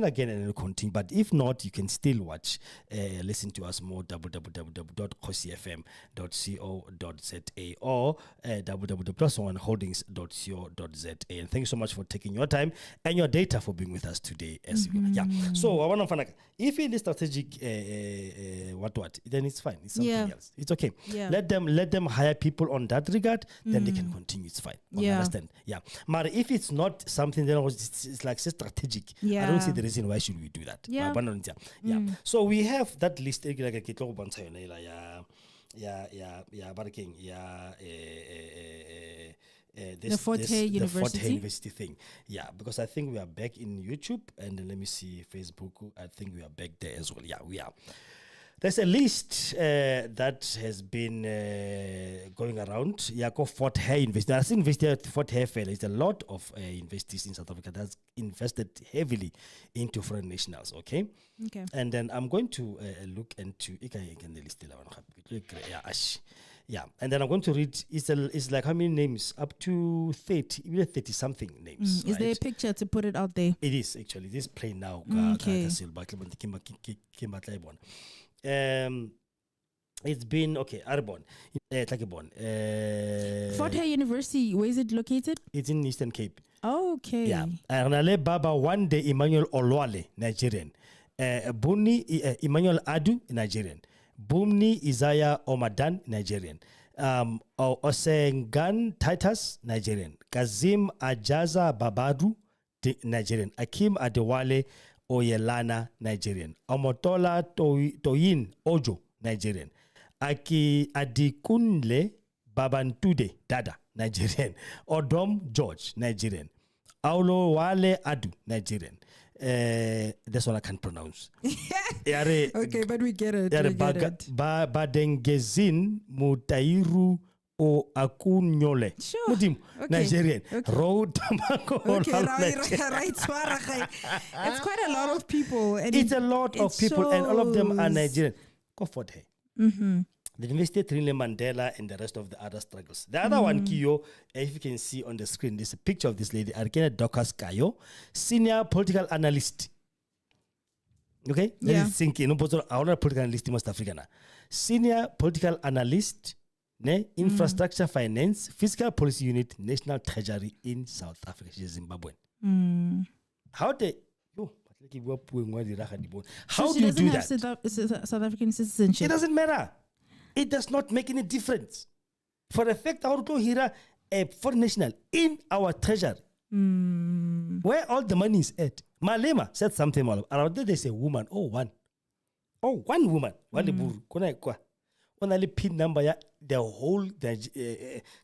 again and it'll continue. But if not, you can still watch, listen to us more, www.kosifm.co.za or www.1holdings.co.za. And thank you so much for taking your time and your data for being with us today. Yeah. So I want to find out if it is strategic, what, then it's fine. It's something else. It's okay. Yeah. Let them hire people on that regard. Then they can continue. It's fine. Understand? Yeah. But if it's not something, then it's like strategic. I don't see the reason why should we do that. Yeah. So we have that list like a the Fort Hare University thing. Yeah, because I think we are back in YouTube, and then let me see Facebook. I think we are back there as well. Yeah, we are. There's a list that has been going around. Yeah, called Fort Hare University. I think invested at Fort Hare Fair. There's a lot of investors in South Africa that's invested heavily into foreign nationals. Okay. And then I'm going to look into. Yeah, and then I'm going to read. It's like how many names? Up to 30 something names. Is there a picture to put it out there? It is actually. This play now. Okay. It's been okay. Arbon, Fort Hare University. Where is it located? It's in Eastern Cape. Okay. Yeah. Arnale Baba one day Emmanuel Olwale, Nigerian. Buni Emmanuel Adu, Nigerian. Bumni Isaiah Omadan, Nigerian. Osengan Titus, Nigerian. Kazim Ajaza Babadu, Nigerian. Akim Adewale Oyelana, Nigerian. Omotola Toyin Ojo, Nigerian. Aki Adikunle Babantude Dada, Nigerian. Odom George, Nigerian. Aulo Wale Adu, Nigerian. That's all I can pronounce. Okay, but we get it. Badengezin Mutairu o Akunyole. Sure. Mutim, Okay. Nigerian. Okay. Road Tamako. Okay, right. It's quite a lot of people. And It's a lot of people, and all of them are Nigerian. Go for it. The University of Trinity Mandela and the rest of the other struggles. The other one, Kiyo, if you can see on the screen, there's a picture of this lady, Arkena Dokas Kayo, senior political analyst. Okay? Let it sink in. Our political analyst in West Africa. Senior political analyst, infrastructure finance, fiscal policy unit, national treasury in South Africa. She's Zimbabwean. How they... How do you do that? South African citizenship. It doesn't matter. It does not make any difference. For the fact our Hira a foreign national in our treasury, where all the money is at. Malema said something around there. They say woman. One woman. Only pin number the whole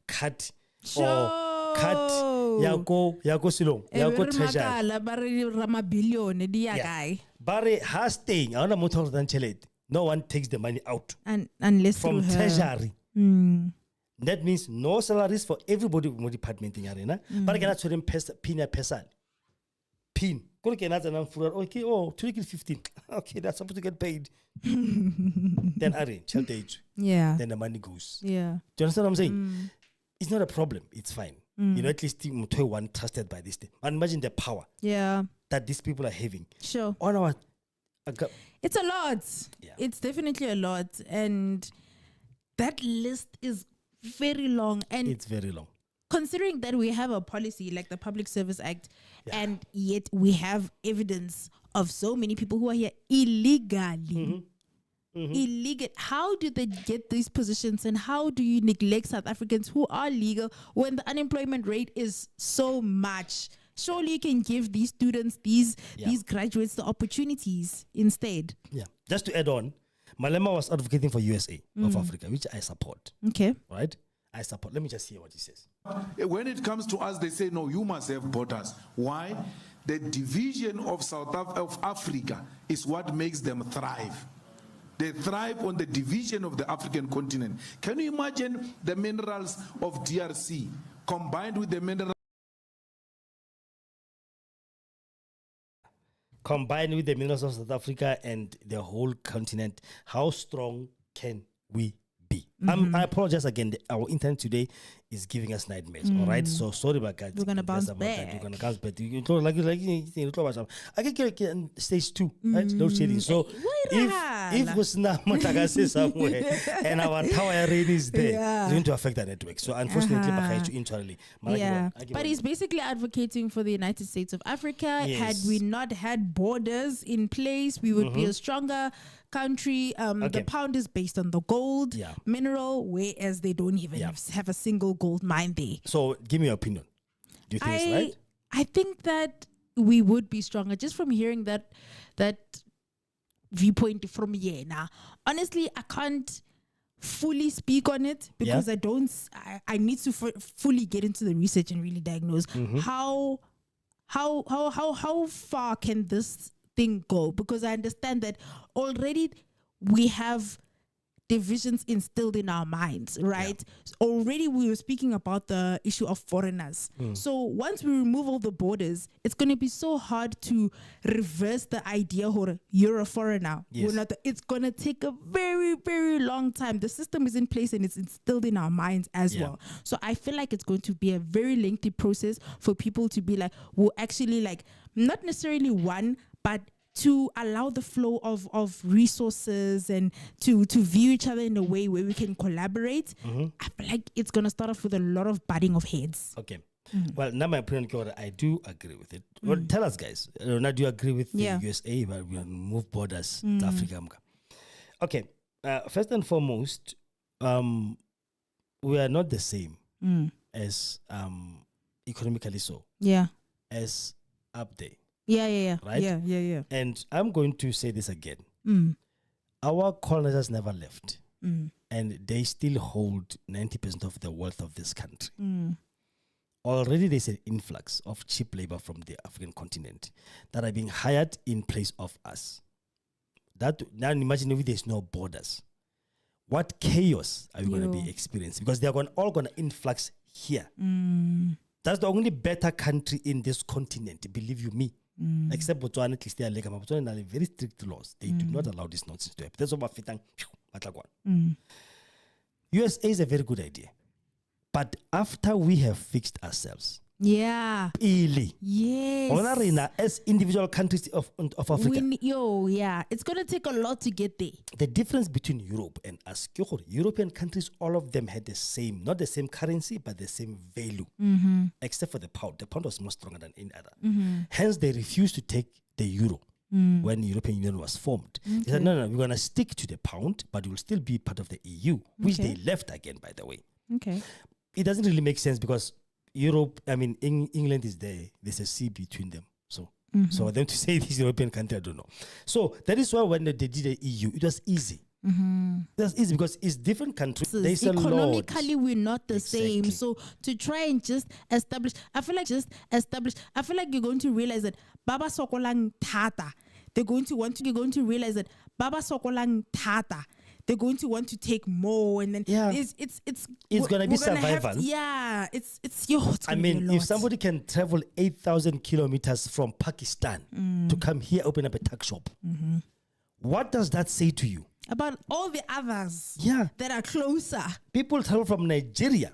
cut or cut Yako Silong Yako treasury. Barry has staying. I want to motor than Chelet. No one takes the money out unless from treasury. That means no salaries for everybody in the department in arena. But I cannot show them pin. Okay, 15. Okay, that's supposed to get paid. Then arrange, child age. Yeah. Then the money goes. Yeah. Do you understand what I'm saying? It's not a problem. It's fine. At least one trusted by this thing. And imagine the power that these people are having. Sure. On our it's a lot. Yeah. It's definitely a lot. And that list is very long. And it's very long. Considering that we have a policy like the Public Service Act, and yet we have evidence of so many people who are here illegally. Illegal. How do they get these positions, and how do you neglect South Africans who are legal when the unemployment rate is so much? Surely you can give these students, these graduates, the opportunities instead. Yeah. Just to add on, Malema was advocating for USA of Africa, which I support. Okay. Right? I support. Let me just hear what he says. When it comes to us, they say, no, you must have borders. Why? The division of Africa is what makes them thrive. They thrive on the division of the African continent. Can you imagine the minerals of DRC combined with the minerals of South Africa and the whole continent? How strong can we be? I apologize again. Our internet today is giving us nightmares. All right, so sorry about that. We're gonna bounce We're back. gonna bounce back. You know, I can get stage 2, right? Load shedding. So if was not somewhere and our tower rain is there, it's going to affect the network. So unfortunately, internally, but he's basically advocating for the United States of Africa. Had we not had borders in place, we would be a stronger country. The pound is based on the gold mineral, whereas they don't even have a single gold mine there. So give me your opinion. Do you think it's right? I think that we would be stronger just from hearing that viewpoint from Yena. Honestly, I can't fully speak on it because I need to fully get into the research and really diagnose how far can this thing go, because I understand that already we have divisions instilled in our minds, right? Already we were speaking about the issue of foreigners. So once we remove all the borders, it's going to be so hard to reverse the idea that you're a foreigner. It's going to take a very, very long time. The system is in place and it's instilled in our minds as well. So I feel like it's going to be a very lengthy process for people to be like, we'll actually like, not necessarily one, but to allow the flow of resources and to view each other in a way where we can collaborate. I feel like it's going to start off with a lot of butting of heads. Okay. Well, now my opinion, I do agree with it. Well, tell us, guys. Now, do you agree with the USA? But we move borders to Africa. Okay. First and foremost, we are not the same as economically so. As up there. Right? Yeah. And I'm going to say this again. Our colonizers never left. And they still hold 90% of the wealth of this country. Already there's an influx of cheap labor from the African continent that are being hired in place of us. Now imagine if there's no borders. What chaos are we going to be experiencing? Because they're all going to influx here. That's the only better country in this continent, believe you me. Except Botswana, at least they are like Botswana have very strict laws. They do not allow this nonsense to happen. That's what USA is a very good idea. But after we have fixed ourselves, as individual countries of Africa, it's going to take a lot to get there. The difference between Europe and us, European countries, all of them had the same, not the same currency, but the same value, except for the pound. The pound was more stronger than any other. Hence, they refused to take the euro when the European Union was formed. They said, no, we're going to stick to the pound, but we'll still be part of the EU, which they left again, by the way. It doesn't really make sense because Europe, England is there. There's a sea between them. So for them to say this European country, I don't know. So that is why when they did the EU, it was easy. It was easy because it's different countries. There's economically, we're not the same. So to try and just establish, I feel like you're going to realize that Baba Sokolang Tata. They're going to realize that Baba Sokolang Tata. They're going to want to take more, and then it's going to be survival. It's if somebody can travel 8,000 kilometers from Pakistan to come here, open up a tuck shop, what does that say to you about all the others that are closer? People travel from Nigeria,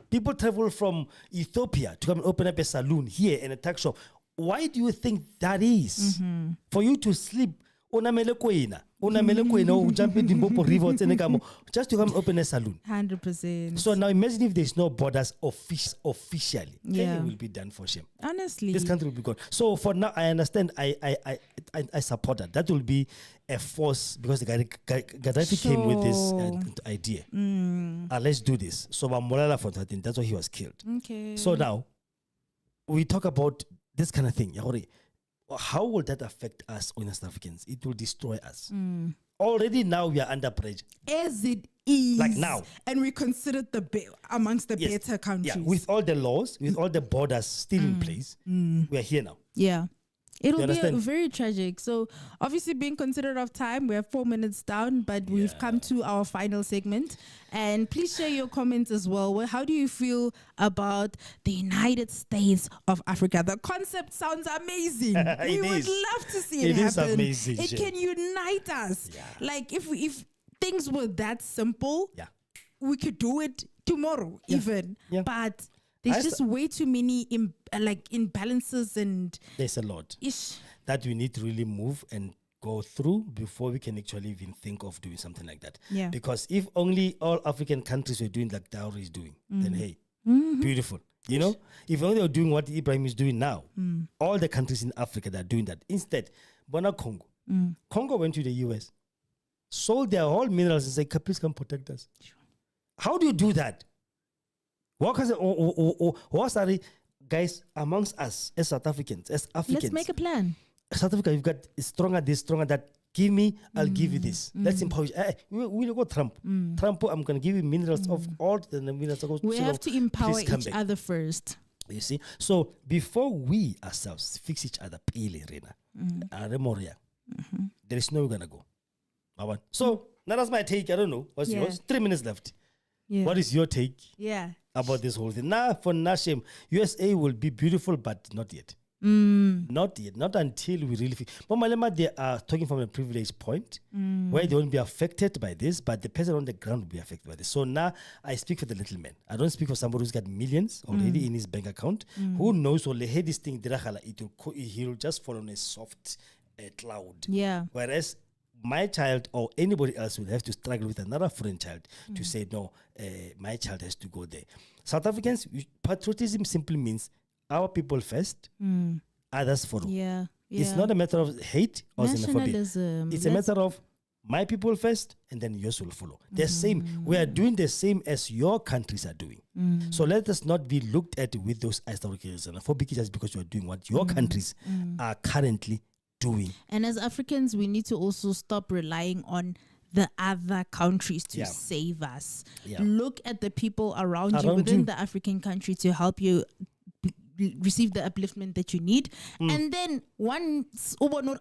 people travel from Ethiopia to come and open up a saloon here and a tuck shop. Why do you think that is? For you to sleep jump in Limpopo River just to come open a saloon. 100%. So now imagine if there's no borders officially. It will be done for shame. Honestly. This country will be gone. So for now, I understand. I support that. That will be a force because Gaddafi came with this idea. Let's do this. So Molala Fontaine, that's why he was killed. Okay. So now, we talk about this kind of thing. How will that affect us, honest Africans? It will destroy us. Already now we are under pressure. As it is. Like now. And we considered amongst the better countries. Yeah, with all the laws, with all the borders still in place, we are here now. Yeah. It'll be very tragic. So obviously being considerate of time, we have 4 minutes down, but we've come to our final segment. And please share your comments as well. How do you feel about the United States of Africa? The concept sounds amazing. We would love to see it happen. Is amazing. It can unite us. Like if things were that simple, we could do it tomorrow even. Yeah. But there's just way too many imbalances and there's a lot ish. that we need to really move and go through before we can actually even think of doing something like that. Yeah. Because if only all African countries were doing like Dowry is doing, then hey, beautiful. You know, if only they were doing what Ibrahim is doing now, all the countries in Africa that are doing that. Instead, Bona Congo. Congo went to the US, sold their whole minerals and said, please come protect us. Sure. How do you do that? What are guys amongst us as South Africans, as Africans? Let's make a plan. South Africa, you've got stronger this, stronger that. Give me, I'll give you this. Let's empower you. We'll go Trump. Trump, I'm going to give you minerals of all the minerals. We have to empower each other first. You see? So before we ourselves fix each other, there is no way we're going to go. So now that's my take. I don't know. What's yours? 3 minutes left. Yeah. What is your take about this whole thing? Now, for Nashim, USA will be beautiful, but not yet. Not yet, not until we really feel. But Malema, they are talking from a privileged point where they won't be affected by this, but the person on the ground will be affected by this. So now I speak for the little man. I don't speak for somebody who's got millions already in his bank account. Who knows? Or this thing, he'll just fall on a soft cloud. Yeah. Whereas my child or anybody else will have to struggle with another foreign child to say, no, my child has to go there. South Africans, patriotism simply means our people first, others follow. Yeah. It's not a matter of hate or xenophobia. Nationalism. It's a matter of my people first and then yours will follow. The same. We are doing the same as your countries are doing. So let us not be looked at with those historical xenophobic just because you are doing what your countries are currently doing. And as Africans, we need to also stop relying on the other countries to save us. Look at the people around you within the African country to help you receive the upliftment that you need. And then once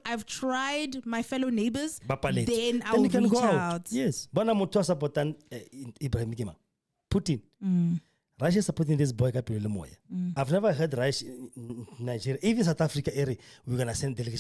I've tried my fellow neighbors, then I'll reach out. Yes. Bona Mutua supportan Ibrahim Gima. Putin. Russia supporting this boy. I've never heard Russia, Nigeria, even South Africa area, we're going to send delegation